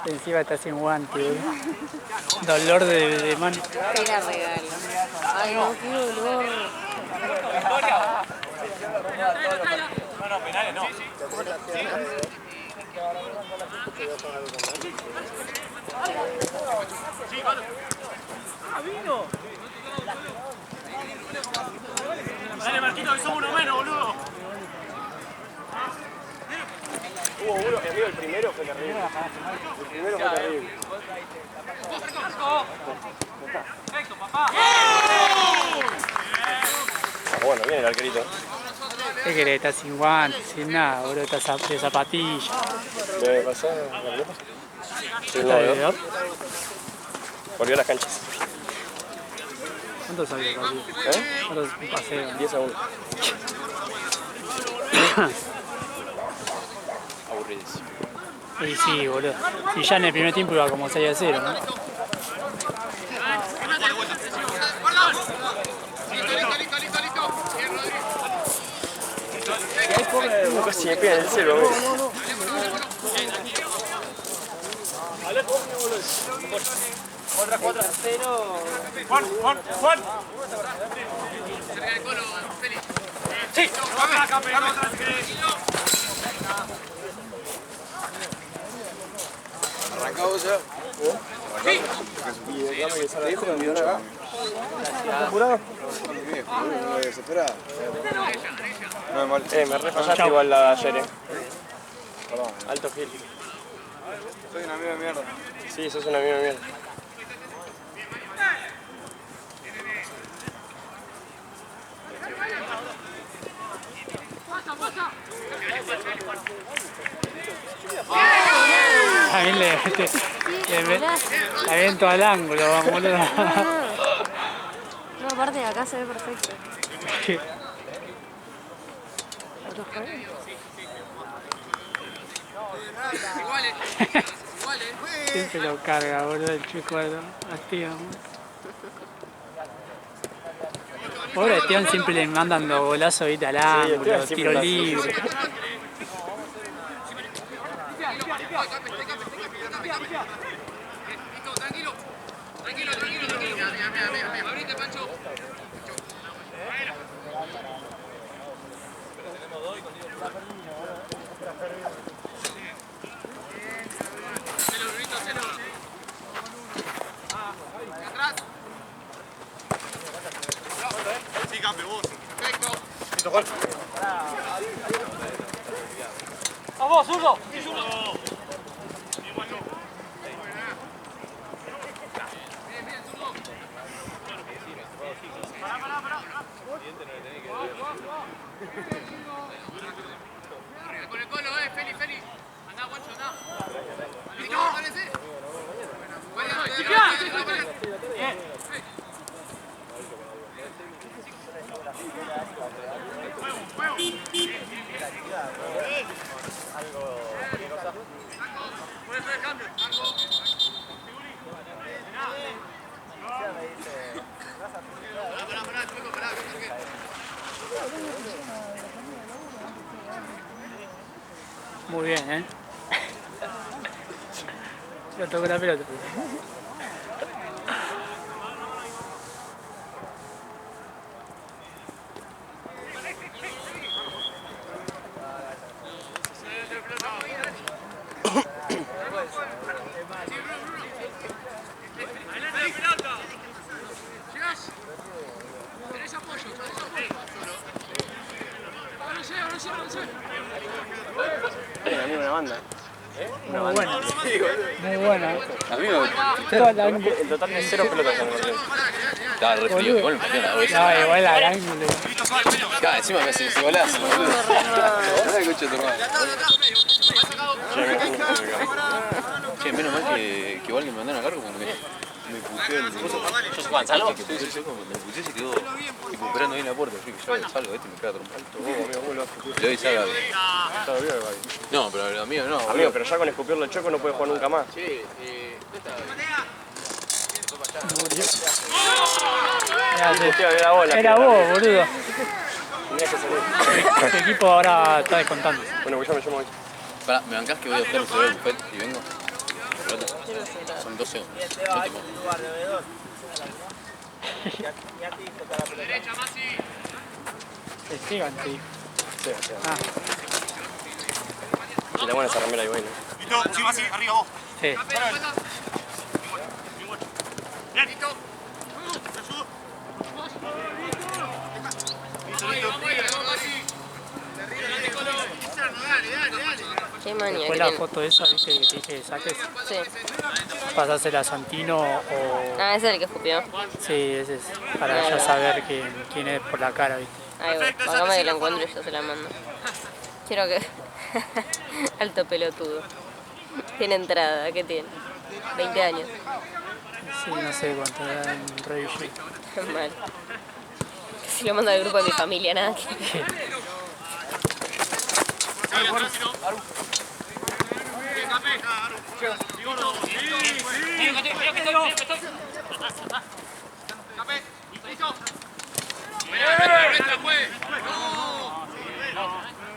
Encima está sin guante, boludo. Dolor de mano. Qué la regalo. Ay, no, qué dolor. No, penales no. ¡Vino! Dale, Marquito, que somos uno menos, boludo. Hubo uno, amigo, el primero fue terrible. El primero fue terrible. Perfecto, papá. Bueno, viene el arquerito. ¿Qué querés? Está sin guante, sin nada, boludo. Está de zapatilla. ¿Me pasó la pelota? Sí, ¿Está de no, dedo? volvió a las canchas. ¿Cuánto salió el partido? ¿Cuántos paseos? 10 a 1. Aburridísimo. Y sí, boludo. Si ya en el primer tiempo iba como 6 a 0, ¿no? Casi me pega en el celo, amigo. Otra 4-0. Juan. Sí, vamos acá, pegamos otra vez. ¿Arrancamos ya? Sí. Y déjame que salga esto, me acá. ¿Estás apurado? No me desesperado. No es mal. Me refallaste igual la de ayer, Perdón. Alto Gil. Soy un amigo de mierda. Sí, sos un amigo de mierda. También le aviento al ángulo, boludo. No, aparte de acá se ve perfecto. Siempre lo carga, boludo, el chico de Esteban. Pobre Esteban, siempre le mandan los golazos ahorita al ángulo, Esteban tiro siempre libre. Abrite, Pancho. Sí, cambio, vos. Perfecto. Listo, Juan. ¡A vos, zurdo! Con el colo, Feli. Andá, guacho, andá. ¿Listo? ¿Parece? Bien. Puede ser cambio. Muy bien, ¿eh? Yo toco la pelota. A mí una banda. Muy buena. Muy buena. Amigo, En total de 0 pelotas en el partido. estaba re frío. Igual me pega la bolsa. No, igual al ángulo. Acá, encima me hace ese golazo, boludo. Ay, coche tu hermano. Che, menos mal que igual que me mandaron a cargo porque me puteó el... ¿Sos Juan Salvo? Sí, me puteó y se quedó tipo esperando ahí en la puerta. Yo que ya salgo, me queda trompado. Le doy salga. Está bien, Gaby. No, pero lo mío no, Amigo, boludo. pero ya con escupirlo el choco no puede jugar nunca más. Era bola. Era vos, boludo. Tenía que salir. Tu equipo ahora está descontando. Bueno, pues ya me llamo hoy. Pará, ¿me bancás que voy a buscar un celular del buffet y vengo? Pelota. Son 12 segundos. No te puedo. Derecha, Masi. Esteban, te dijo. Sí, sí. Ah, Y la buena esa remera ahí, bueno. Listo, sí, Masi, arriba vos. sí. Bien. Listo. Qué manía Después que la tiene. foto esa, viste, que te dije que saques, Sí. pasásela a Santino o... Ah, ese es el que escupió. Sí, ese es, para ya saber quién es por la cara, viste. Ahí voy. Bájame que lo encuentro y yo se la mando. Quiero que... Alto pelotudo. Tiene entrada, ¿qué tiene? 20 años. Sí, no sé cuánto era en Reville. Mal. Si lo mando al grupo de mi familia, nada que...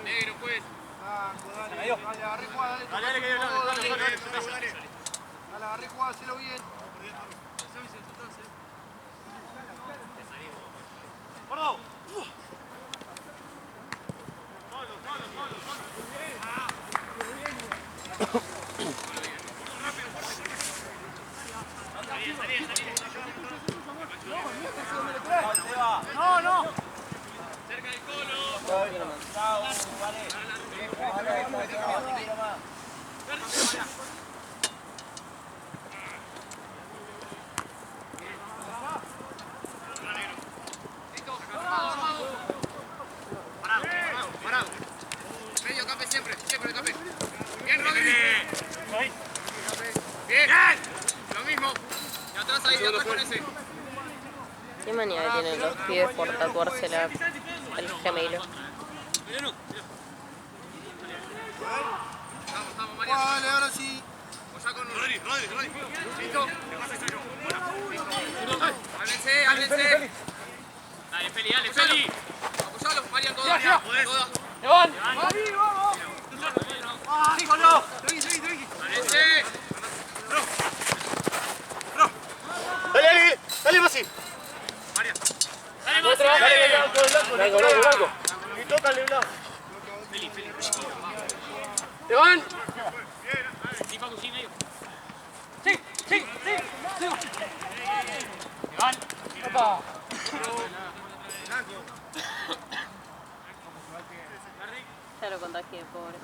Negro, pues. Agarré jugada, hacelo bien. Parado. Medio Cape siempre el Cape. Bien, Rodri. Bien. Lo mismo. Y atrás ahí, atrás con ese. Qué manía que tienen los pibes por tatuarse el gemelo. Vamos, María. Dale, ahora sí. Apoyá con Rodri. ¿Listo? Háblense. Dale, Feli. Apoyalo, Marian, toda. Háblense. Dale, Masi. Blanco. Y tócale, Blanco. Esteban. Ya lo contagié, pobre.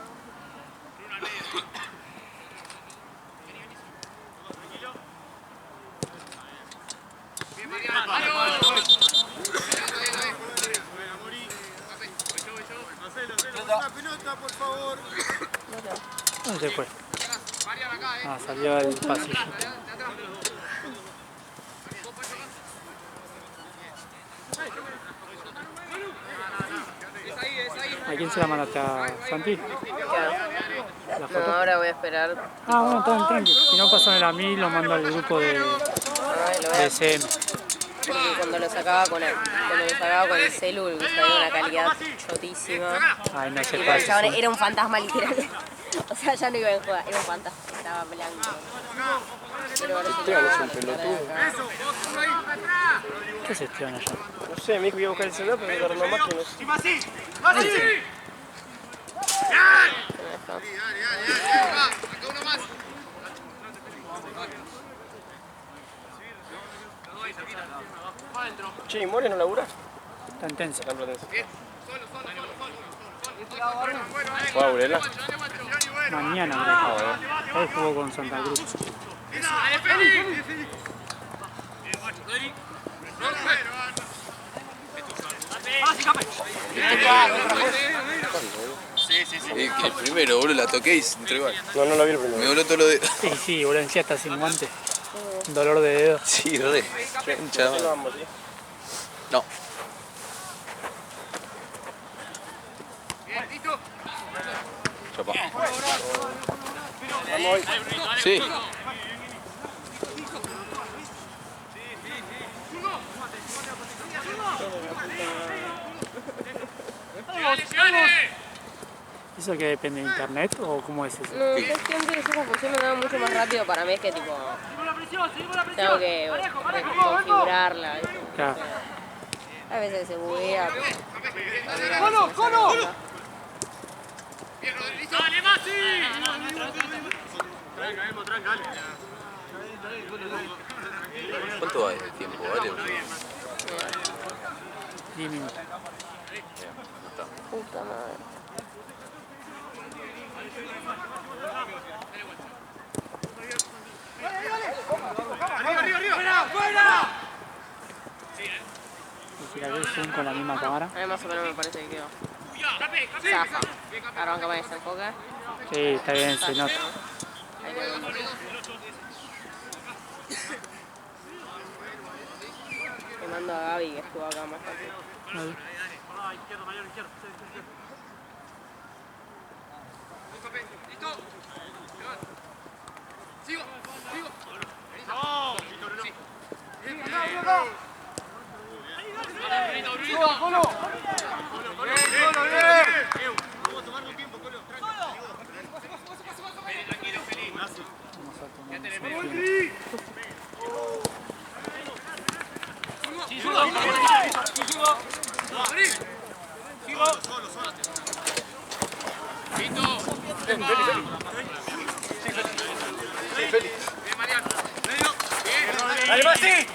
Bien, Marian. La pelota, por favor. ¿Dónde se fue? Marian acá, Ah, salió al pasillo. Es ahí. ¿A quién se la mandaste? ¿A Santi? ¿La No, foto? ahora voy a esperar. Ah, bueno, está tranqui. Si no, pásamela a mí y lo mando al grupo de Ay, lo voy a... SM. Porque cuando lo sacaba con el celu, salía una calidad chotísima. Ay, no se Y el chabón pasa. era un fantasma literal. O sea, ya no iba en joda, era un fantasma. Estaba blanco. Pero ahora sí Esteban es un pelotudo. ¿Qué es Esteban allá? No sé, me dijo que iba a buscar el celular, pero me tardó más que no sé. Masi. Va, acá uno más. Che, ¿y More no labura? Está intensa. Está en Platense. Bien. Solo. ¿Va a Burela? Mañana, creo. Hoy jugó con Santa Cruz. Dale, Feli. Rodri. Que el primero, boludo, la toqué y se entregó. No lo vi el Me primero. voló todo lo de. Sí, sí, boludo, encima está sin guante. Dolor de dedo. Sí, re. Concha de madre. Vamos, ¿sí? No. Bien, listo. Chapa. Vamos hoy. Sí. Dale. ¿Eso que depende de internet o cómo es eso? No, yo siento que esa función me da mucho más rápido para mí, es que tipo... Tengo que reconfigurarla. ¿viste? Claro. A veces se buguea. ¡Colo! Bien, Rodrigo. ¡Dale, Mati! ¿Cuánto va de tiempo? ¿Vale? 10 minutos. Puta madre. ¡Fuera! ¡Fuera! Y si la ves zoom con la misma cámara. A mí más o menos me parece que quedó. Zafa. Arranca para que se enfoque. Sí, está bien, se nota. Ahí quedó. Le mando a Gaby que estuvo acá más tarde. Vale. ¿Listo? Sigo. ¡Colo! ¡Dale, Masi!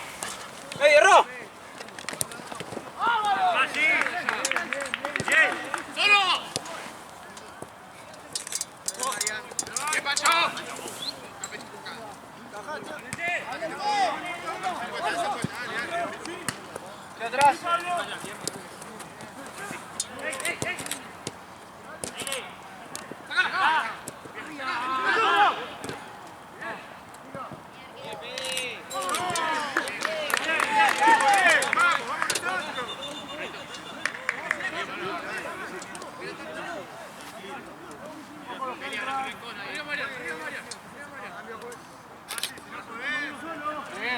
¡Me hierro! ¡Solo! ¿Qué pasó? ¡De atrás!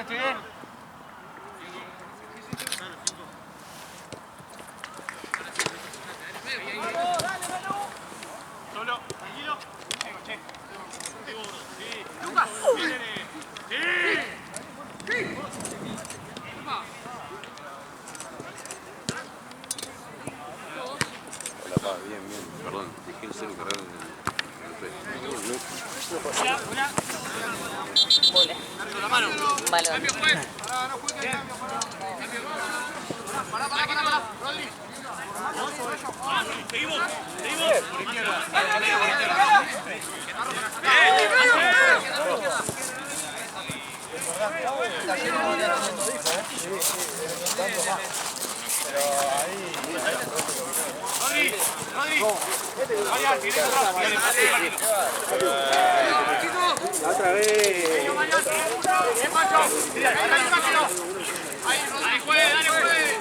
Estoy bien. Solo, tranquilo. Hola, pa, bien. Perdón, dejé el celu cargado en el Vole. Balón. Otra vez. Dale, juegue, dale, juegue.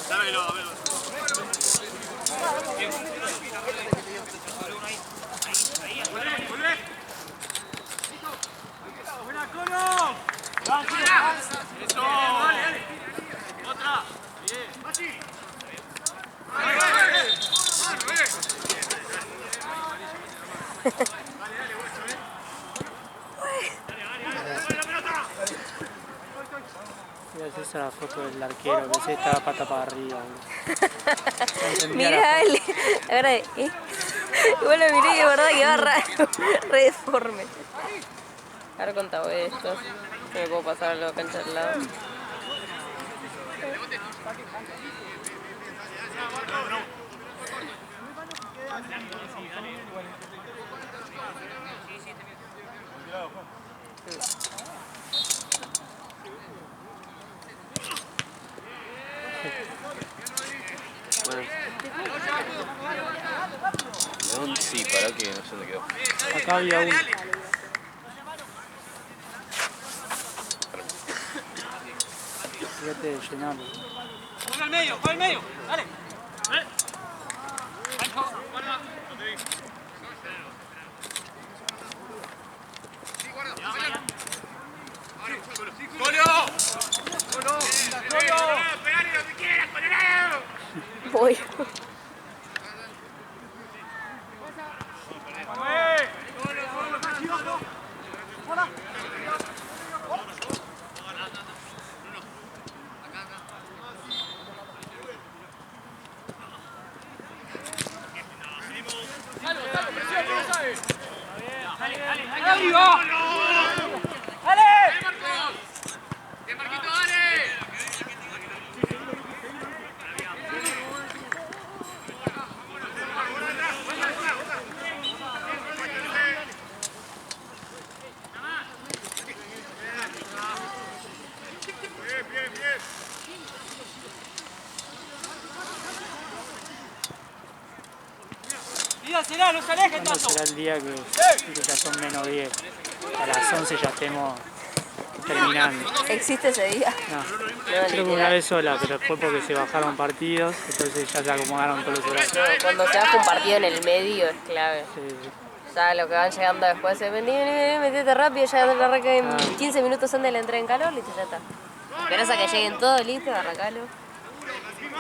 Dámelo, dámelo. ¡Buena, Colo! Eso. Dale, dale. Otra. Bien. Mati. Dale, dale. Mira, esa es la foto del arquero, que se estaba pata para arriba. No entendía la Mirá, ahora igual lo miré y de verdad que va raro, re deforme. Ahora contaba esto, que me puedo pasar a la cancha al lado. León, sí, para que no sé dónde quedó. Acá había uno. Fíjate de llenarlo. Juega al medio, juega al medio. Dale. ¡Golo! ¡Golo! ¡Golo! ¡Pegale lo que quieras, con el ¡Arriba! ¡Dale! ¡Bien, Marquito, dale! Dígasela, no se alejen ¿Cuándo tanto. será el día que ya son menos 10? A las 11 ya estemos terminando. ¿Existe ese día? No, No, creo que una literal. vez sola, pero fue porque se bajaron partidos, entonces ya se acomodaron todos los horarios. No, cuando se baja un partido en el medio es clave. Sí, sí. Ya lo que van llegando después es vení, metete rápido, ya te arranca en 15 minutos antes de la entrada en calor, listo, ya está. Esperás a que lleguen todos, listo, arrancalo.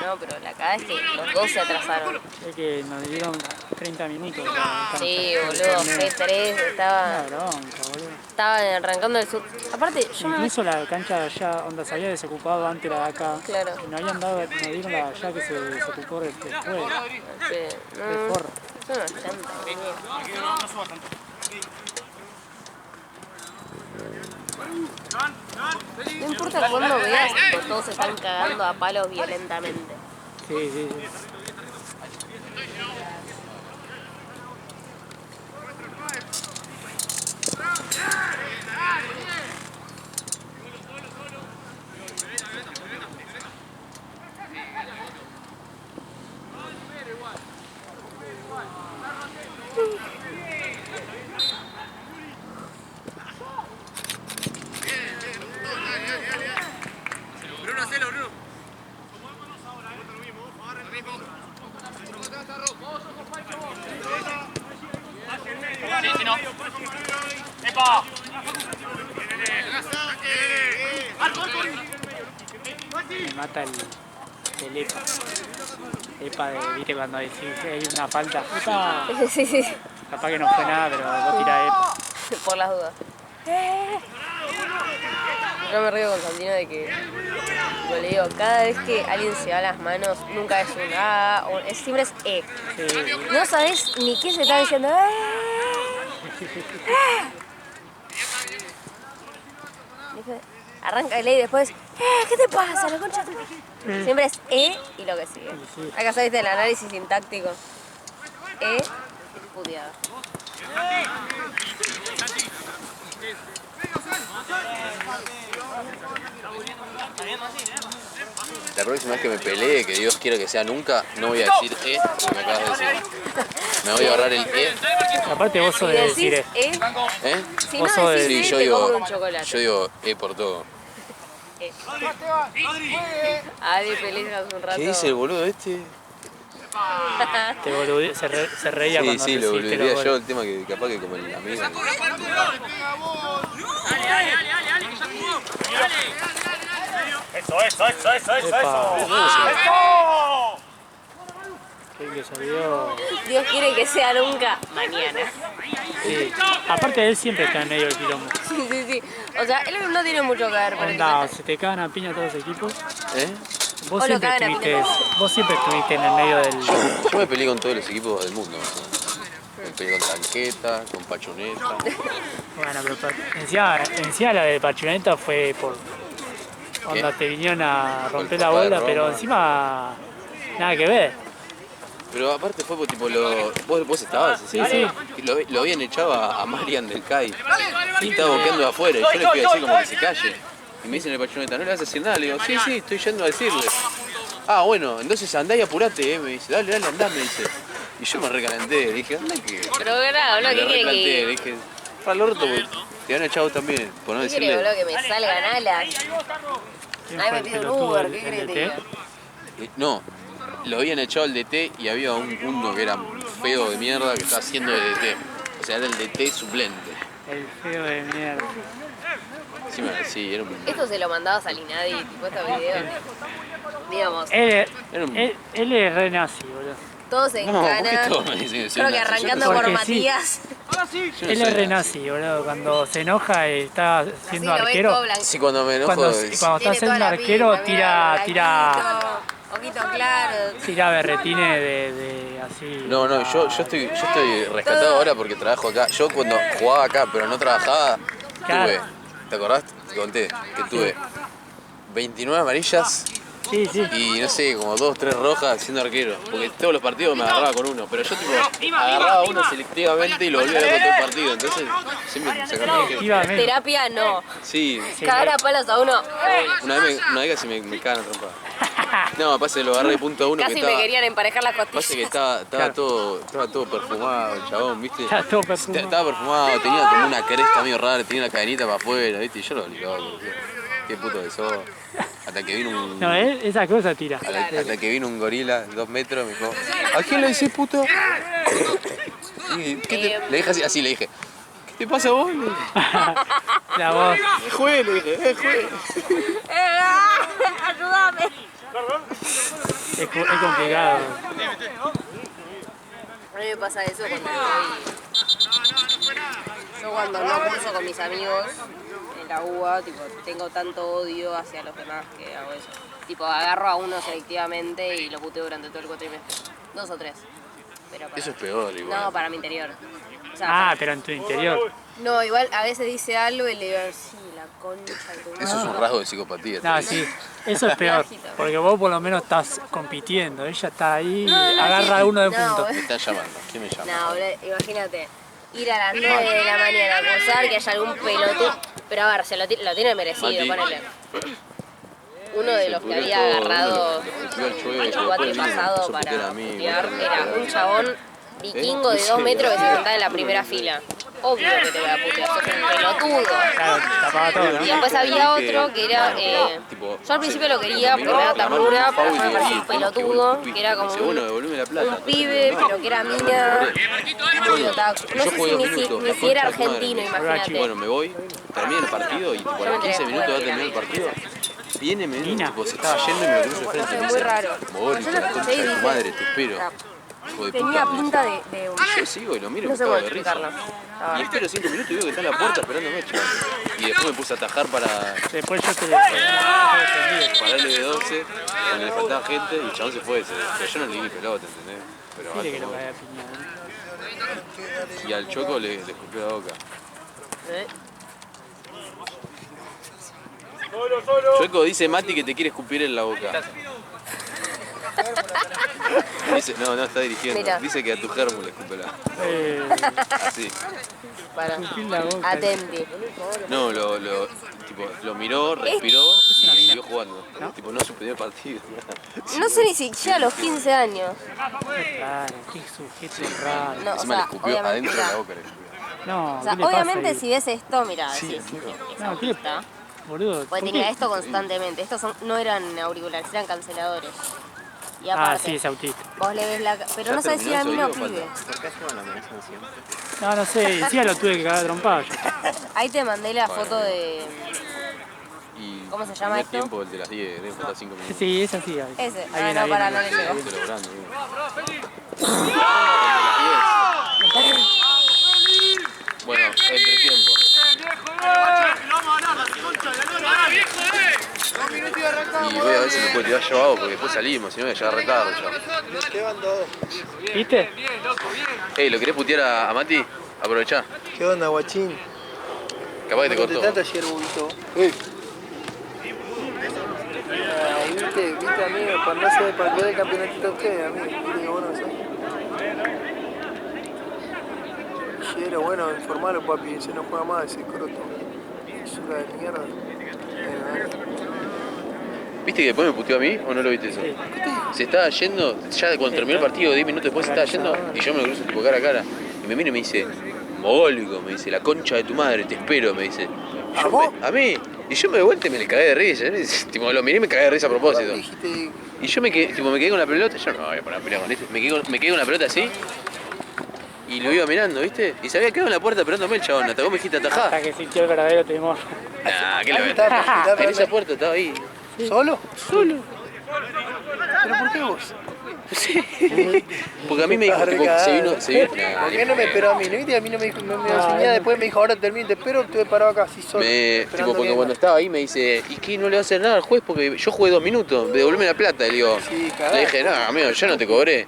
No, pero la cagada es que los dos se atrasaron. Es que nos dieron 30 minutos. para Sí, alcanzar boludo, el torneo. G3 Una estaba, bronca, boludo. arrancando el sur. Aparte, yo me... Incluso la cancha de allá, donde se había desocupado antes la de acá, Claro. y nos habían dado, nos dieron la de allá que se desocupó después. Sí, De no, forro. son unos chantas, boludo. No importa cuándo veas, tipo, todos se están cagando a palos violentamente. Sí, sí, sí. Bruno, hacelo, Bruno. Sí, si no. ¡Epa! Me mata el EPA. EPA de, viste, cuando decís hay una falta. EPA. Sí, sí, Capaz que no fue nada, pero vos tirás EPA. por las dudas. Yo me río con Santino de que, como le digo, cada vez que alguien se da las manos, nunca es un A, siempre es E. Sí, No sabes ni qué se está diciendo. Arranca el E y después, ¿qué te pasa? La concha. Siempre es E y lo que sigue. Acá sabes el análisis sintáctico. E, puteada. La próxima vez que me pelee, que Dios quiera que sea nunca, no voy a decir porque me acabas de decir. Me voy a ahorrar el aparte vos sos Si de decís decir E, si no Vos sos de- decís Sí, E, te compro un chocolate. yo digo por todo. Adi, feliz hace un rato. ¿Qué dice el boludo este? se reía Sí, cuando sí, lo recibiste volvería los yo, goles. el tema que capaz que como el amigo. Dale, que ya jugó. Dale. Epa, qué que salió. Dios quiere que sea nunca mañana. Sí. Aparte él siempre está en medio del quilombo. Sí, sí, sí. O sea, él no tiene mucho que ver, pero Onda, se te cagan a piña todos los equipos. O lo cagan a piña. Vos siempre estuviste en el medio del. Yo me peleé con todos los equipos del mundo. Me peleé con Tanqueta, con Pachoneta. Bueno, pero encima la de Pachuneta fue por. Onda, te vinieron a romper la Copa de bola, Roma. pero encima. Nada que ver. Pero aparte fue tipo vos estabas, Sí, sí. y lo habían echado a Marian del CAI. Y estaba boqueando de afuera y yo le fui a decir como que se calle. Y me dicen el Pachoneta, no le vas a decir nada. Le digo, sí, sí, estoy yendo a decirle. Ah, bueno, entonces andá y apurate, me dice, dale, andá, me dice. Y yo me recalenté, le dije, anda que. Pero grabo, ¿no? Me ¿Qué quiere replanteé, le que.? dije, para el orto, porque te han echado también, por no ¿Qué quiere, decirle. boludo? Que me salgan alas. ¿Quién Ay, fue me el pido un pelotudo Uber, del- ¿qué el querés que te DT? diga? No, lo habían echado al DT y había uno que era feo de mierda que estaba haciendo de DT. O sea, era el DT suplente. El feo de mierda. Sí, era un. Esto se lo mandaba a Salinadi, tipo estos videos. Digamos, Él Era un- es re nazi, boludo. todos en No, ¿por qué cana. todos me dicen que soy Creo que nazi? Yo arrancando no por Porque sí. Matías. Ahora sí. Yo no Él soy es re nazi. nazi, boludo. Cuando se enoja y está Así siendo lo ves todo arquero. blanco. Sí, cuando me enojo. Cuando es- está Tiene siendo toda la arquero, pinta, tira. blanquito, poquito claro. Tira berretines de así. No, yo estoy rescatado ahora porque trabajo acá. Yo cuando jugaba acá, pero no trabajaba, Claro. tuve, ¿te acordás? Te conté que tuve 29 amarillas Sí, sí. y no sé, como 2, 3 rojas siendo arquero. Porque todos los partidos me agarraba con uno. Pero yo tipo agarraba uno selectivamente y lo volvía a ver con todo el partido. Entonces siempre me sacaba arquero. Efectivamente. Terapia no. Sí, Cagar a palos a uno. una vez casi me cagan a trompada. No, pasa que lo agarré de punto a uno Casi que me estaba. querían emparejar las Pasa que costillas. estaba todo perfumado, el chabón, ¿viste? Estaba todo perfumado. Estaba perfumado, tenía como una cresta medio rara, tenía una cadenita para afuera, ¿viste? Y yo lo olvidaba, qué puto que sos. Hasta que vino un. No, esa cosa tira. Hasta que vino un gorila, 2 metros, me dijo, ¿a quién le decís puto? Y, le dije así, le dije, ¿qué te pasa a vos? Le dije, La voz. juez, le dije, juez. Ayúdame. Es complicado. A mí me pasa eso cuando estoy... Yo cuando no cruzo con mis amigos en la UBA, tipo, tengo tanto odio hacia los demás que hago eso. Tipo, agarro a uno selectivamente y lo puteo durante todo el cuatrimestre. 2 o 3. Pero para... Eso es peor, igual. No, para mi interior. O sea, Ah, pero en tu interior. no, igual a veces dice algo y le digo, sí, la concha de tu madre. Eso es un rasgo de psicopatía. No, sí. Eso es peor. Porque vos por lo menos estás compitiendo. Ella está ahí, agarra a uno de punto. Me están llamando, ¿quién me llama? No, boludo, imagínate, ir a las 9 de la mañana a cursar, que haya algún pelotudo. Pero a ver, lo tiene merecido, Mati. ponele. Uno de los que había agarrado el cuatri pasado para putear era un chabón vikingo de 2 metros que se sentaba en la primera fila. Obvio que te voy a putear, sos un pelotudo. Claro, tapaba todo, ¿no? Y después había otro que era. Yo al principio lo quería porque me da ternura, pero me parecía un pelotudo, que era como Bueno, devolveme la plata. un pibe, pero que era mina. Muy otaku. No sé si ni si era argentino, imagínate. Bueno, me voy, termina el partido y tipo, a los 15 minutos va a terminar el partido. Viene, me tipo, se estaba yendo y me lo cruzo de frente. Fue muy raro. Mogol, Yo la lo concha escuché y de tu dije, madre, te espero. Hijo de tenía puta. pinta de un... Yo sigo y lo miro y No me sé cago cómo de risa. explicarlo. Y espero 5 minutos y veo que está en la puerta esperándome, chaval. Y después me puse a atajar para Después yo te defendí. pararle de 12, donde le faltaba gente y el chabón se fue. Pero yo no le di ni pelota, ¿entendés? Pero Dile que alto, lo mogol. cae a piña. Y al Choco le escupió la boca. ¿Eh? Chueco, dice Mati que te quiere escupir en la boca. Dice, no, está dirigiendo. Mira. Dice que a tu germo le escupe la. Así. Para. Escupir la boca. Atenti. No, lo miró, respiró y siguió jugando. Tipo, no suspendió el partido. No sé ni si llega a los 15 años. Raro, qué sujeto raro. No, o Encima le sea, escupió adentro de la obviamente, boca. Le escupió. No, o sea, ¿qué le pasa obviamente ahí? si ves esto, mira, Sí, sí, No, ¿qué le está. Boludo. Porque ¿por tenía qué? esto constantemente. Estos no eran auriculares, eran canceladores. Y Ah, aparte, sí, es autista. vos le ves la... Pero ¿Ya no sabes si era terminó mina o eso, pibe. No, no sé, encima lo tuve que cagar a trompado yo. Ahí te mandé la foto de... Y ¿Cómo se llama primer esto? tiempo, el de las 10, debe faltar 5 minutos. Sí, es así. Ahí. Ese. Ahí Ah, viene, no, ahí para, viene. no le llegó. Estoy logrando, Bueno, entretiempo. Y voy a ver si me puedo tirar yo abajo porque después salimos, si no voy a llegar re tarde ya. ¿Viste? Ey, ¿lo querés putear a Mati? Aprovechá. ¿Qué onda, guachín? Capaz que te ¿Cómo cortó. trata ayer, Bubito? Viste, amigo, cuando hace para ver el campeonatito que, amigo, viste que bueno eso. Ayer, bueno, informalo, papi, se no juega más ese croto. Basura de mierda. ¿Viste que después me puteó a mí o no lo viste eso? Se estaba yendo, ya cuando terminó el partido, 10 minutos después se estaba yendo y yo me lo cruzo tipo cara a cara. Y me mira y me dice, mogólico, me dice, la concha de tu madre, te espero, me dice. ¿A vos? A mí. Y yo me de vuelta y me le cagué de risa. Tipo, lo miré y me cagué de risa a propósito. Dijiste, Y yo me quedé con la pelota, yo no voy a poner a pelear con este. Me quedé con la pelota así. Y lo iba mirando, ¿viste? Y se había quedado en la puerta esperándome el chabón. Hasta vos me dijiste atajá. Hasta que sintió el verdadero temor. Nah, ¿qué le ves? está En esa puerta estaba ahí. ¿solo? Solo. ¿Pero por qué vos? Sí. Porque a mí me dijo, tipo, se vino... ¿Por qué no me esperó a mí? ¿No viste? A mí no me dijo, no me enseñaba, después me dijo, ahora termino, te espero, estuve parado acá, así solo. Tipo, porque cuando estaba ahí me dice, ¿y qué no le va a hacer nada al juez? Porque yo jugué 2 minutos, devolveme la plata. Y le digo, Sí, le dije, no, amigo, yo no te cobré.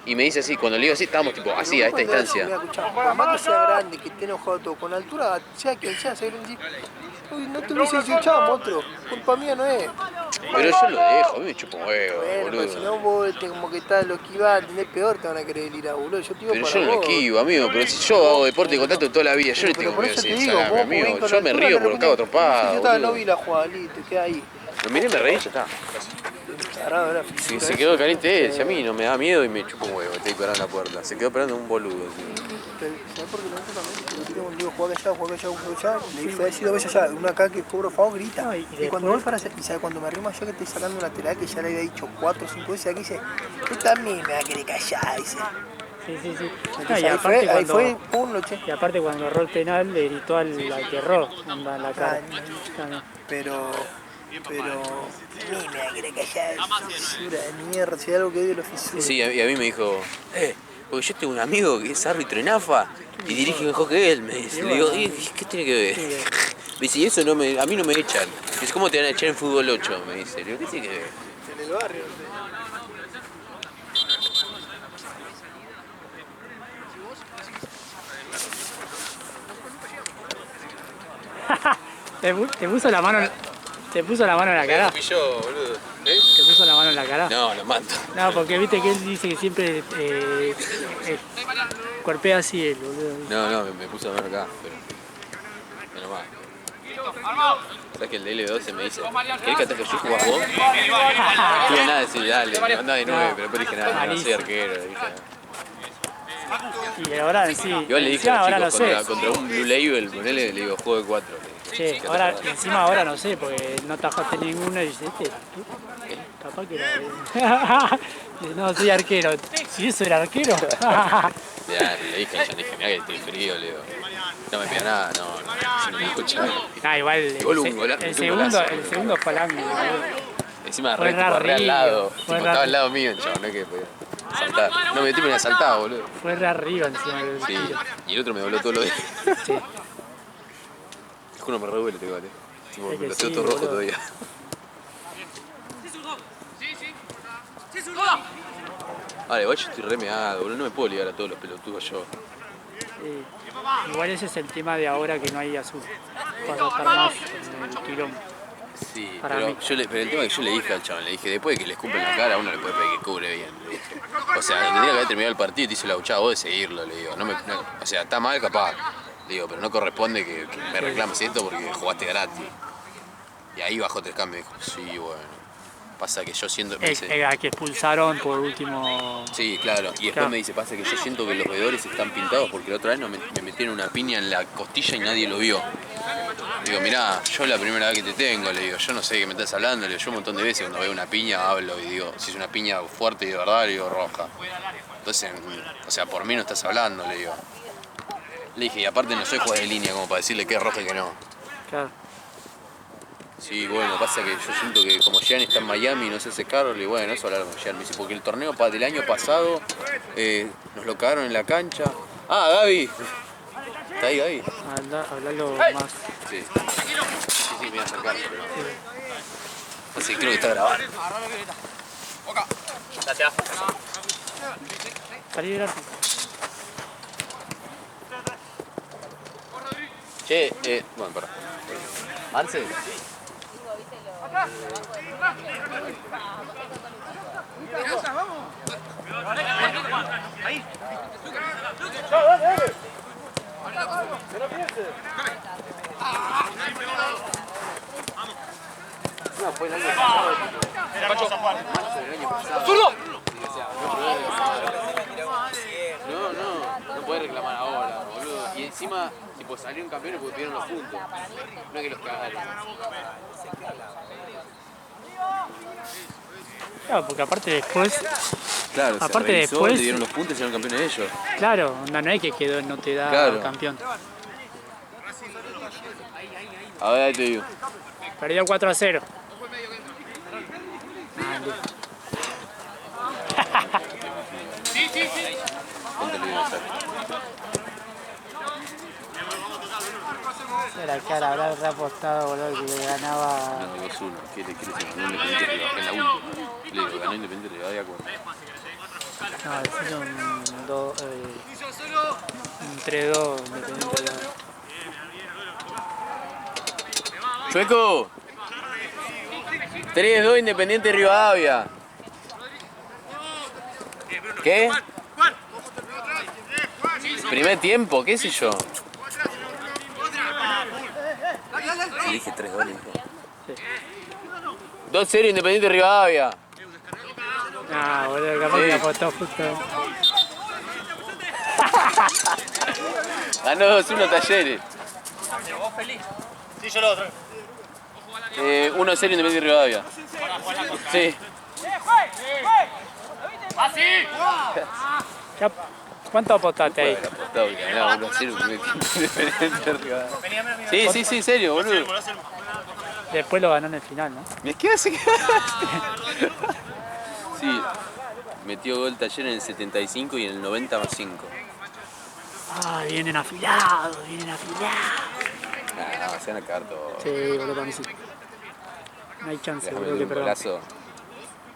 Y me dice así, cuando le digo así, estábamos tipo así, a esta distancia. Por más que sea grande, que esté enojado todo, con altura, sea quien sea, se uy, no te hubiese dicho chao, otro. Culpa mía no es. Pero yo lo dejo, a mí me chupa un huevo, Bueno, pero si boludo. no vos como que estás lo esquivás, tenés peor, te van a querer ir a boludo. Yo te digo Pero para yo no lo vos. esquivo, amigo, pero si yo hago deporte y contacto toda la vida, yo le Pero tengo por miedo eso te así, digo, salame, vos amigo. jugás con Yo me altura, río de por los repente, cabos trompadas, yo estaba, no boludo. vi la jugada, listo, queda ahí. Lo miré, me reí, ya está. Tarado, era Si fisura, se quedó caliente él, si a mí no me da miedo y me chupa un huevo, estoy esperando la puerta. Se quedó esperando un boludo, así. ¿Sabés por qué lo hizo también? Porque tiene un lío, juega allá, juega allá. Le fue a decir 2 veces allá, una acá que cobro favor grita. No, y cuando voy para hacer, y sabe, cuando me arrimo yo que estoy sacando un lateral que ya le había dicho 4 o 5 veces, aquí dice, tú también me vas a querer callar, dice. Sí, sí, sí. No, Entonces, y, aparte ahí cuando, fue, pum, lo eché. y aparte cuando erró el penal le gritó al que erró, anda en la cara. También. Pero, ni me va a querer callar, fisura de mierda, si hay algo que odio los fisuras. Sí, y a mí me dijo, porque yo tengo un amigo que es árbitro en AFA y dirige mejor que él, me dice. Le digo, ¿y qué tiene que ver? Me dice, y eso no me, a mí no me echan. Me dice, ¿cómo te van a echar en fútbol 8? Me dice, le digo, ¿qué tiene que ver? En el barrio. ¿Te puso la mano en la cara? Pilló, boludo. ¿Te puso la mano en la cara? No, lo mato. No, porque viste que él dice que siempre cuerpea así él, boludo. No, me puso la mano acá, pero... Menos mal. ¿Sabes que el L12 me dice, ¿querés que ataque yo jugás vos? No tuve nada de decir, dale, me mandaba de 9, pero después dije, nada, no soy arquero. Le dije. Y ahora sí. Igual le dije encima a ahora los no chicos, sé. contra un Blue Label, ponele, le digo, juego de 4. Che, ahora, encima ahora no sé, porque no tajaste ninguno y dice, capaz que era... No, soy arquero. Si eso era arquero. Ya, le dije, ya le dije, mirá que estoy frío, le digo. No me pega nada, no, si no me escucha. Igual el segundo fue al ángulo, boludo. Encima Fue re, tipo, re al arriba, lado, fue tipo, re estaba al arriba. lado mío el chabón, no es que podía saltar. No, me tipo me asaltaba, boludo. Fue re arriba encima del Sí, tiro. y el otro me dobló todo lo de... Sí. Es que uno me revuelve, te vale. Tipo, Es que lo tengo sí, todo rojo boludo. todavía. Vale, igual yo estoy re meado, boludo, no me puedo ligar a todos los pelotudos yo. Sí. Igual ese es el tema de ahora que no hay azul. Para estar más en el quilombo. Sí, Para pero, mí. pero el tema es que yo le dije al chabón, le dije, después de que le escupen la cara, uno le puede pedir que cubre bien, le dije. O sea, tendría que haber terminado el partido y te hizo la huchada vos de seguirlo, le digo. O sea, está mal capaz, le digo, pero no corresponde que me reclames esto porque jugaste gratis. Y ahí bajó 3 cambios y dijo, sí, bueno. Pasa que yo siento... Me dice, A que expulsaron por último... sí, claro. Y después Claro. me dice, pasa que yo siento que los veedores están pintados porque la otra vez me metieron una piña en la costilla y nadie lo vio. Le digo, mirá, yo la primera vez que te tengo, le digo, yo no sé de qué me estás hablando, le digo, yo un montón de veces cuando veo una piña hablo y digo, si es una piña fuerte y de verdad, le digo, roja. Entonces, o sea, por mí no estás hablando, le digo. Le dije, y aparte no soy juez de línea como para decirle que es roja y que no. Claro. Sí, bueno, pasa que yo siento que como Jean está en Miami y no se hace cargo, le digo, bueno, eso hablaron con Jean. Me dice, porque el torneo del año pasado nos lo cagaron en la cancha. Ah, Gaby. ¿Está ahí, Gaby? Hablalo más. Sí. Sí, me voy a acercar. Así creo que está grabando. Salí del arco. Che, bueno, perdón. Marce. No, fue el año pasado. Marzo del año pasado. No podés reclamar ahora, boludo. Y encima, tipo, salieron campeones porque pidieron los puntos. No es que los cagaron. Claro, porque aparte después, Claro, Aparte se revisó, después- le dieron los puntos y salieron campeones ellos. claro, no es que quedó, no te da Claro. campeón. A ver, ahí te digo. Perdió 4-0. Ah, listo. Sí, sí, sí. ¿Cuánto le dio a sacar? Era que habrá apostado, boludo, que ganaba. No, 2-1. ¿Qué le decir? Ganó Independiente Rivadavia en la última. Le digo, ganó Independiente Rivadavia con... No, decía un 3-2 Independiente Rivadavia. ¡Chueco! 3-2 Independiente Rivadavia. ¿Qué? Primer tiempo, qué sé yo. Le dije 3-2, le dije. 2-0 Independiente Rivadavia. Ah, boludo, capaz que apostó justo. Ganó 2-1 Talleres. Sí, yo lo otro. 1-0 Independiente Rivadavia. Sí. ¡Así! Ya, ¿cuánto apostaste ahí? Bueno, apostado que ganaba 1-0 Independiente Rivadavia. Sí, sí, sí, serio, boludo. Después lo ganó en el final, ¿no? ¿Me qué hace? Sí, metió gol Taller en el 75 y en el 90 más 5. Ah, vienen afilados, vienen afilados. Ah, no, se van a cagar todos. Sí, boludo, para mí sí. No hay chance, Déjame boludo, ver que un perdamos. golazo.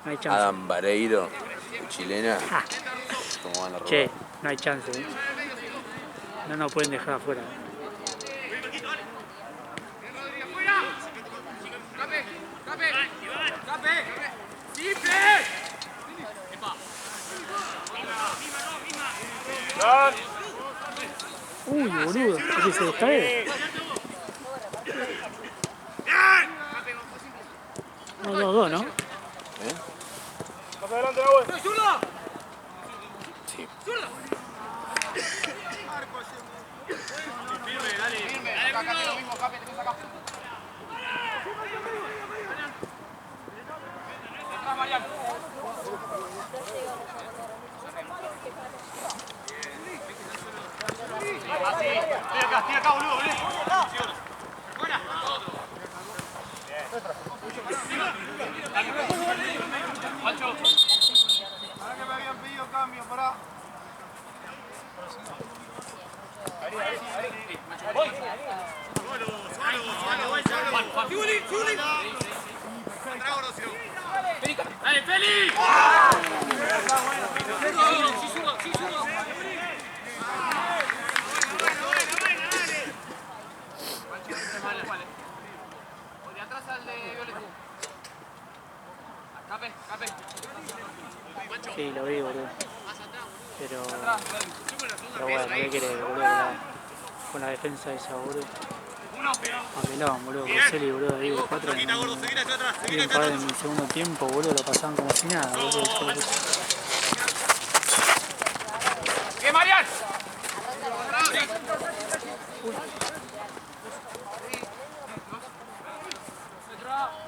No hay chance. Adam Vareiro, chilena. Ah, ¿Cómo van a robar? che, no hay chance, ¿eh? No nos pueden dejar afuera. ¡Cape! ¡Cape! ¡Cape! ¡Simple! Uy, boludo, ¿qué se distrae? No, 2-2, ¿no? Más adelante la vuelta. Sí. Tira acá, boludo, vení. Ahora que me habían pedido cambio, pará. ¡Dale, Feli! De atrás al de Violeta. Cape, cape. Sí, lo vi, boludo. Pero bueno, ¿qué querés, boludo? Con la defensa esa, boludo. Papelón, boludo, Coselli, boludo, ahí, 4 y un par en mi segundo tiempo, boludo, lo pasaban como si nada, boludo. ¡Que Marian!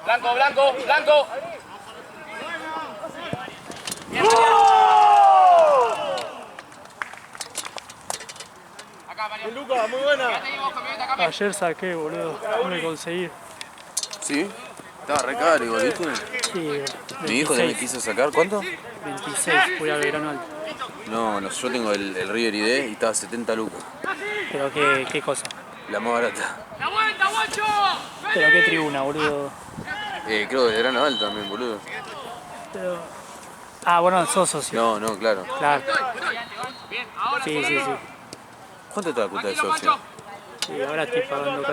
Blanco, blanco, blanco. Acá, Marian. Lucas, muy buena. Ayer saqué, boludo, no me conseguí. ¿Sí? Estaba re caro igual, ¿viste? Sí, Mi hijo también quiso sacar, ¿cuánto? 26, fui a Belgrano Alto. No, yo tengo el River ID y estaba 70 lucas. Pero qué cosa. La más barata. ¡La vuelta, guacho! Pero qué tribuna, boludo. Creo de Gran Aval también, boludo. Pero... Ah, bueno, sos socio. No, claro. Claro. Bien, ahora Sí, sí, sí. ¿Cuánto está la cuota de socio? Sí, ahora estoy pagando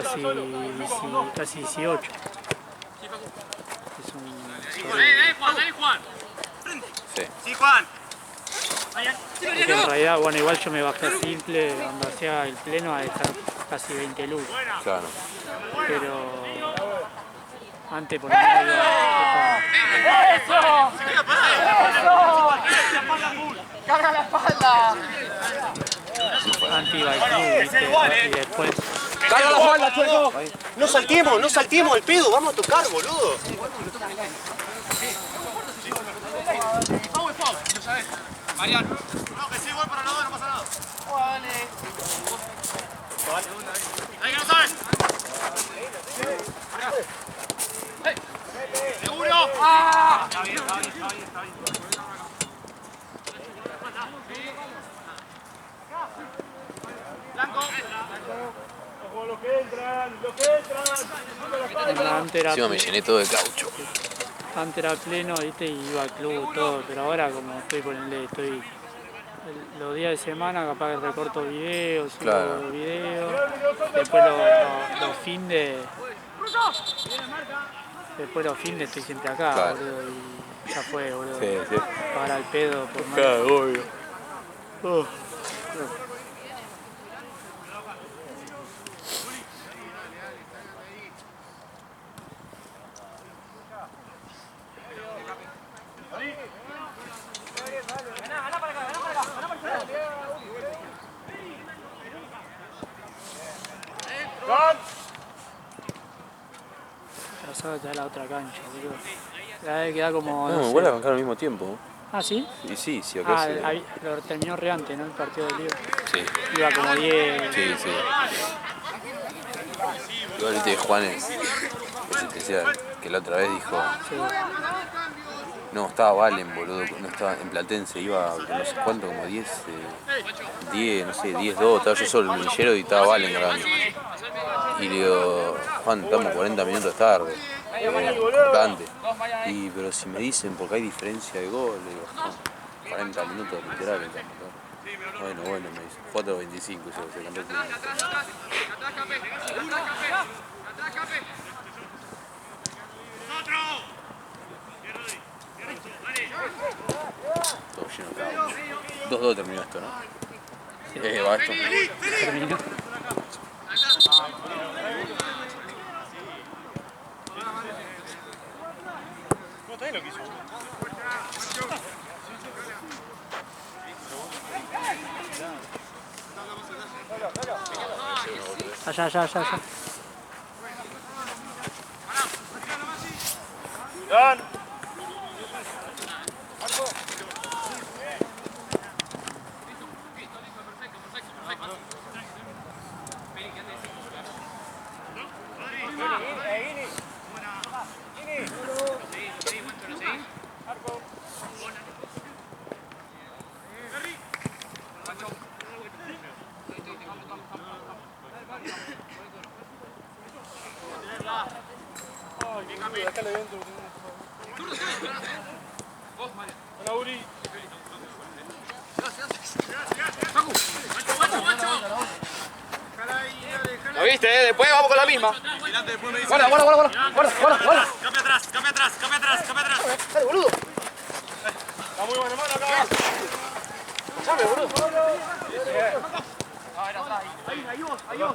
casi 18. Es un... Dale, Juan, dale, Juan. Sí. Sí, Juan. Porque en realidad, bueno, igual yo me bajé a simple, cuando hacía el pleno a dejar casi 20 lucas. Claro. Pero antes por medio ¡Carga la espalda! antes iba al club, ¿viste? Y después ¡Carga la falda, Chueco! No saltemos el pedo, vamos a tocar, boludo. Marian. No, que sí, igual para los dos, no pasa nada. Vale. Ahí que no sabes. ¡Seguro! ¡Ah! Está bien. Antes era, Encima me llené todo de caucho. antes era pleno, ¿viste? Y iba al club, todo. Pero ahora, como los días de semana, capaz que recorto videos, subo Claro. videos. Después los fines estoy siempre acá, Claro. boludo. Y ya fue, boludo. Sí. Pagar el pedo por más. Claro, obvio. Oh. Ya la otra cancha, boludo. La de queda como. No, sé. igual arrancaron al mismo tiempo. Ah, ¿sí? Y sí, acá se... Ahí lo terminó re antes, ¿no? El partido del Liga. Sí, Iba como 10. sí. Igual viste que Juanes, decía que la otra vez dijo, Sí. no, estaba Valen, boludo, no estaba en Platense, iba no sé cuánto, como 10, no sé, 10-2, estaba yo solo en el millero y estaba Valen ganando. Y le digo, Juan, estamos 40 minutos tarde, importante. Y pero si me dicen porque hay diferencia de gol, le digo, no, 40 minutos literal. Bueno, me dice, 4.25 yo se cantó el primer. Todo lleno de caucho. 2-2 terminó esto, ¿no? Va esto. Terminó. Allá. ¡Dan! ¿Lo viste? Después vamos con la misma. Guarda. Cambia atrás. Dale, boludo. Está muy buena mano acá. Llame, boludo. Ahí vos.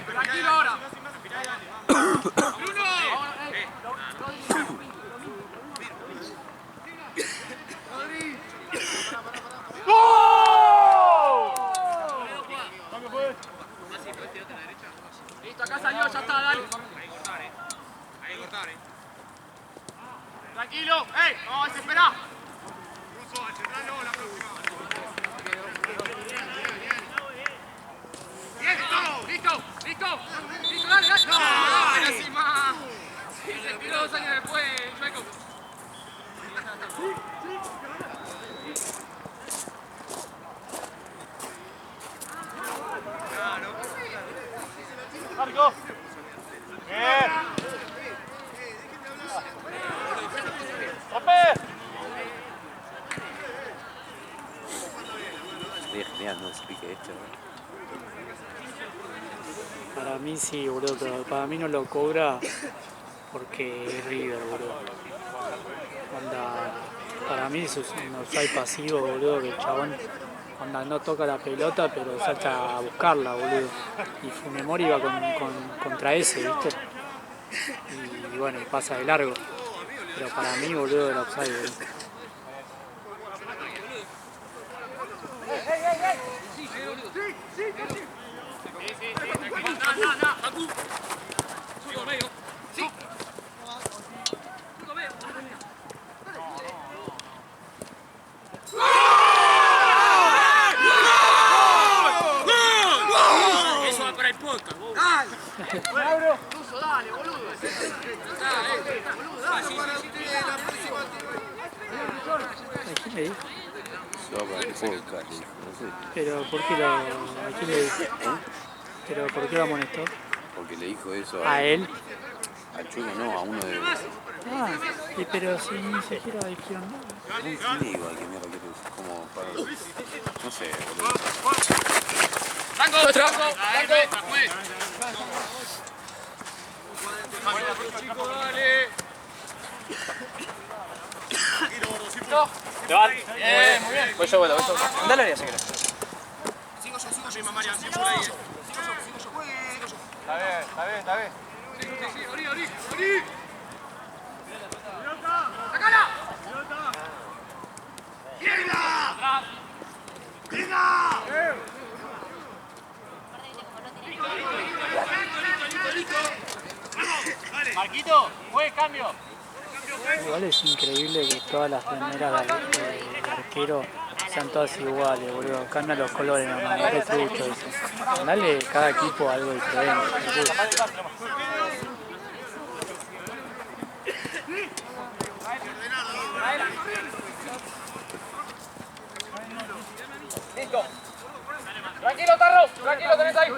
Tranquilo ahora. Listo, acá salió, ya está, dale. Hay que cortar, Tranquilo, vamos a desesperar. Ruso, achetalo la próxima. Listo, dale. No, así más. Se tiró 2 años después, Chueco. Marco. Bien. ¡Rompe! Sería genial, no explique esto. Para mí sí, boludo, pero para mí no lo cobra porque es River, boludo. Para mí eso es un offside pasivo, boludo, que el chabón Cuando no toca la pelota, pero salta a buscarla, boludo. Y Funemori iba contra ese, ¿viste? Y bueno, y pasa de largo. Pero para mí, boludo, el offside, boludo. Eso va para el podcast, vos. Ruso, dale, boludo. ¿A quién le dijo? Se va para el podcast, no sé. Pero ¿por qué lo... ¿A quién le dijo? ¿Pero por qué lo amonestó? Porque le dijo eso ¿A él? al Chulo, no, a uno de... Ah, pero si ni siquiera dijeron nada. ¿Quién le digo a qué mierda que es? Como para... No sé, boludo. ¡Franco! ¡Franco! Chico, dale. ¡Te van! Bien, muy bien. Voy yo, voy yo. Andale área, si querés. Sigo yo, Marian. Sigo yo. Está bien. Sí, Ori. ¡Sácala! ¡Pierda! ¡Pierda! Marquito, buen cambio. Igual es increíble que todas las remeras de arquero sean todas iguales, boludo. Cambian los colores nomás, qué trucho eso. Dale cada equipo algo diferente. Listo. Tranquilo, Tarro. Tranquilo, tenés ahí.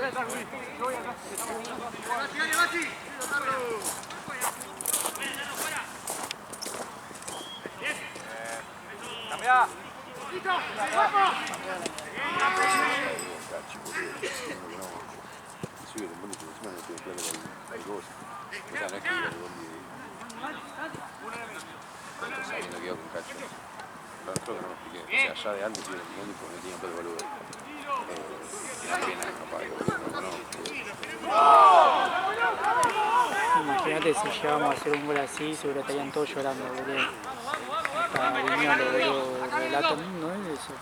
Cambia. Sabiendo que iba con Cacho. Creo que no lo expliqué. O sea, ya de antes iba el mundo porque no tenía plata de boludo. Una pena, capaz, no. Imagínate si llegamos a hacer un gol así, seguro estarían todos llorando, boludo. Está Viñolo, boludo, relato, no es eso.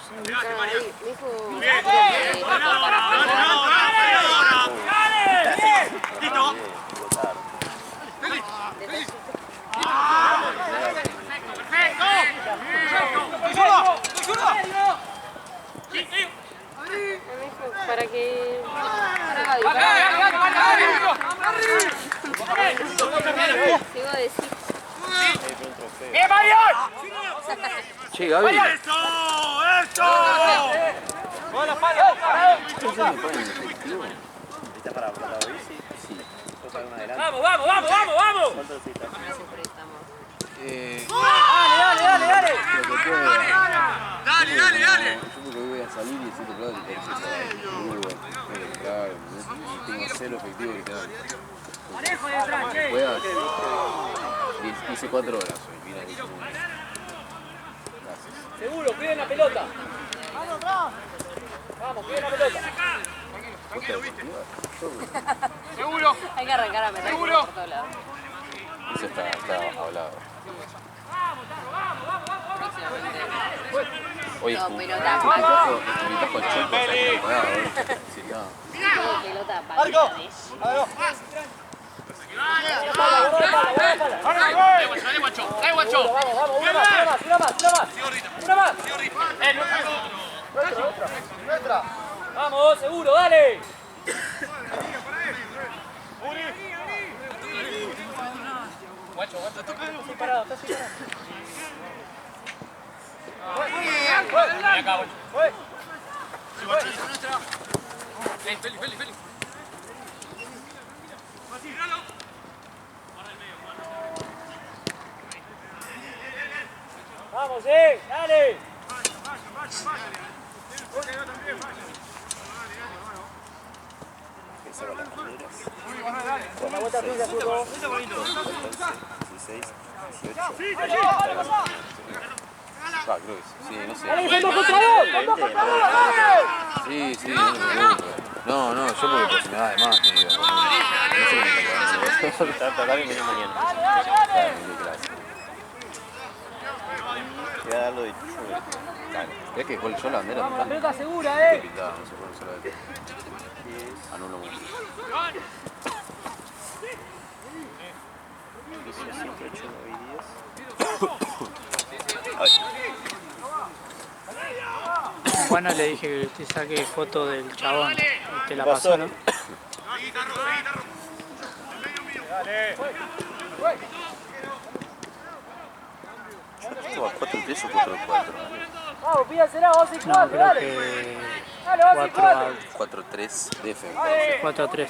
Para que... Sigo a decir. ¡Bien, Mario! Che, Gaby. ¡Eso! ¡Con la espalda! ¿Ustedes me ponen efectivo? ¿Está para la bici? Sí. ¡Vamos, vamos, vamos, vamos, vamos! ¿Cuánto necesitas? Siempre estamos. ¡Dale! Lo que pueda. Dale. Yo porque hoy voy a salir y necesito plata y tengo que entrar, tengo cero efectivo que quedar. Puedas. Hice 4 horas hoy, mira. Gracias. Seguro, cuiden la pelota. Vamos, cuiden la pelota. Seguro. Hay que arrancar a meter ¿Seguro? por todos lados. Eso está hablado. Próximamente. Hoy es No, pelota Choco, para. estuviste con Choco, o sea, que no pagaba, sí, no. Pelota para. Dale, guacho. Vamos, una más. Vamos, seguro, dale. Guacho. Está así parado. Ven acá, guacho. Feli. Vamos, dale. La vuelta tuya, Zurdo. 16, 18. Ah, creo que sí. Sí, no sé. ¡Dale, son 2 contra 2! ¡Son 2 contra 2! ¡Dale! Sí, sí, no me preocupo. No, no, yo porque pues, me da de más, te digo. No sé qué me está Está para acá y viene mañana. ¡Dale, dale, dale! Quería darlo de chulo. ¿Crees que dejó yo la bandera? Vamos, la pelota segura, Qué picada, no se puede usar la vez. Anulo mucho. 17, 8, 9 y 10. Bueno, le dije que te saque foto del chabón. Te la pasó, ¿no? ¿Esto va 4-3 o 4-4? Vamos, pídasela, 2 y 4, No, creo dale. que Dale, 2 y 4. 4-3 DF. 4-3.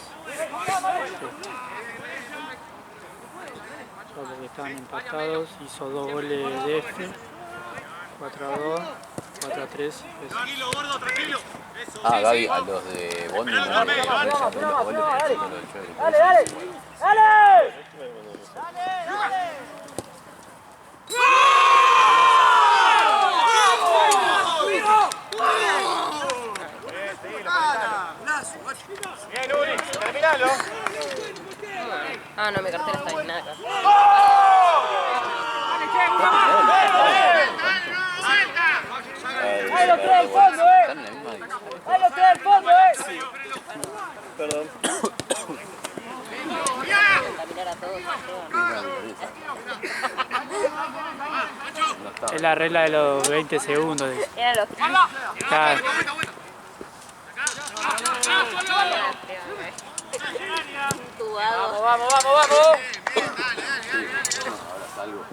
Solo que estaban empatados, hizo 2 goles de F. 4-2, 4-3. Ah, Gaby, a los de Bondi no le los goles, pero los del Chevy. Dale, dale. Dale. Bien, Uri, terminalo. Ah, no, mi cartera está en nada acá. Ahí lo trae al fondo, Están en la misma división. Ahí lo trae al fondo, Perdón. Caminar a todos. No está. Es la regla de los 20 segundos. Dice. Era los Claro. tubados. Vamos, vamos, vamos. Ahora salgo.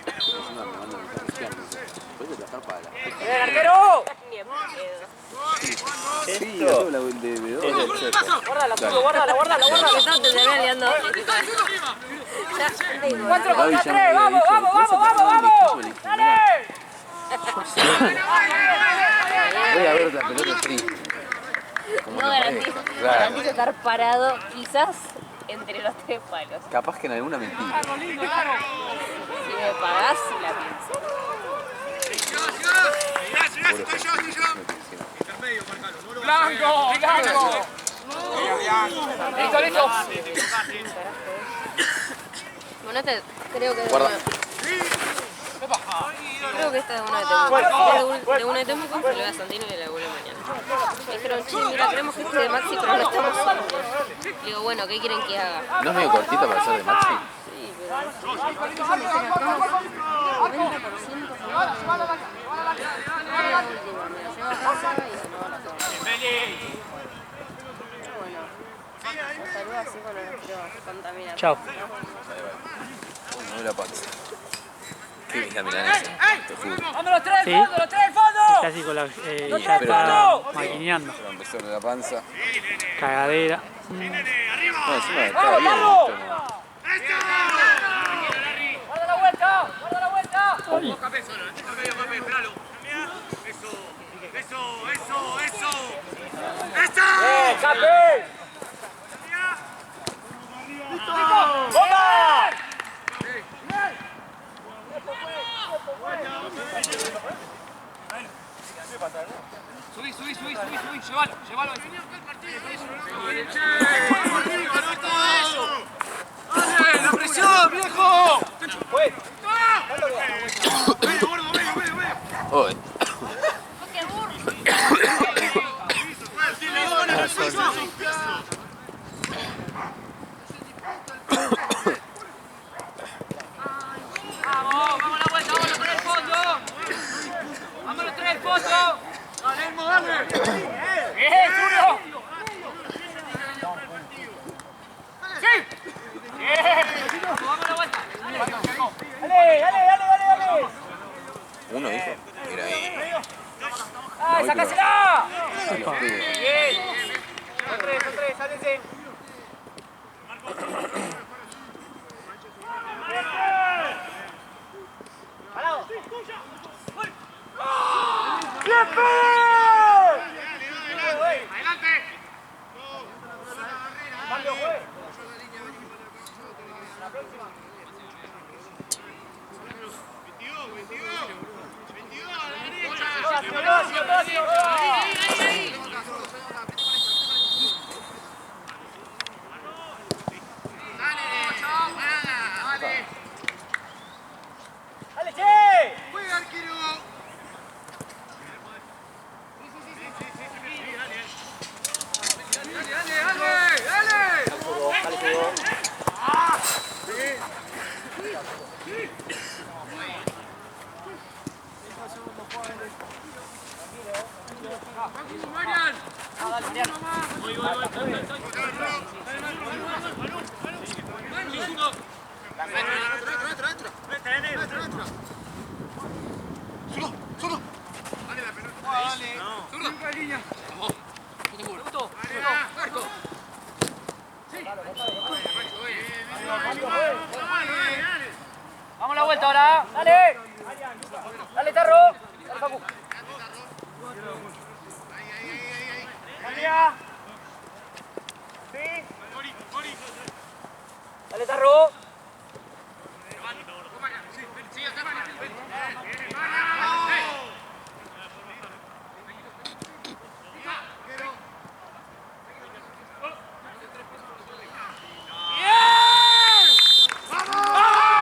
Encima me mandan mensajes cristianos. ¿Puedes atajar para la? ¡El arquero! Ni en pedo. Sí, la dobla de dos. Guárdala, Julio, guárdala. Estaba te terminé liando. Ya, te digo. 4 Gaby contra ya me 3, había vamos, dicho, vamos, ¿puedes vamos, atajar vamos, al equipo? vamos. Le dije, ¡Dale! voy a ver la pelota free. Como No que garantizo, parece. Claro. garantizo estar parado quizás entre los 3 palos. Capaz que en alguna mentira. Si me pagás, la pienso. Pobre Jorge, me pensé. ¡Blanco! ¡Blanco! ¡Listo, listo! Bueno, este creo que... Guarda. Creo que esta es una de Temuco. De una de Temuco, se lo voy a Santino y le devuelvo mañana. Me dijeron, che, mira, queremos que este de Maxi, pero no estamos solos. Le digo, bueno, ¿qué quieren que haga? ¿No es medio cortita para ser de Maxi? Sí, pero... 90% se va a la saludo así con los contaminados. Chao. No me la panza. Qué linda milanesa, te juro. ¡Vamos los 3 Sí. del fondo, los 3 del fondo! Casi con la, ¡Los ya 3 del está fondo! maquineando. Se va a empezar de la panza. Cagadera. No, encima está ¡Vamos, bien. Carlos! ¿Viste? ¡Guarda la vuelta! ¡Guarda la vuelta! ¡Eh, Capi! ¡Bomba! Subí, llévalo ahí. ¡Dale, la presión, viejo! Oye. Vamos a la vuelta, vamos a por el fondo. Vamos a los 3 del fondo. Dale, Elmo, dale. ¡Bien, Julio! ¡Sí! ¡Bien! Vamos a la vuelta. ¡Dale! Uno dijo. Mira ahí. ¡Ay, sácasela! A los pibes. ¡Bien! Son 3, sálvense. ¡Parado! ¡Tiempo! Adelante. ¡Cambio, juez! Vamos a la vuelta ahora. Dale. Dale, Tarro. Dale, Facu. Sí. Dale, Tarro.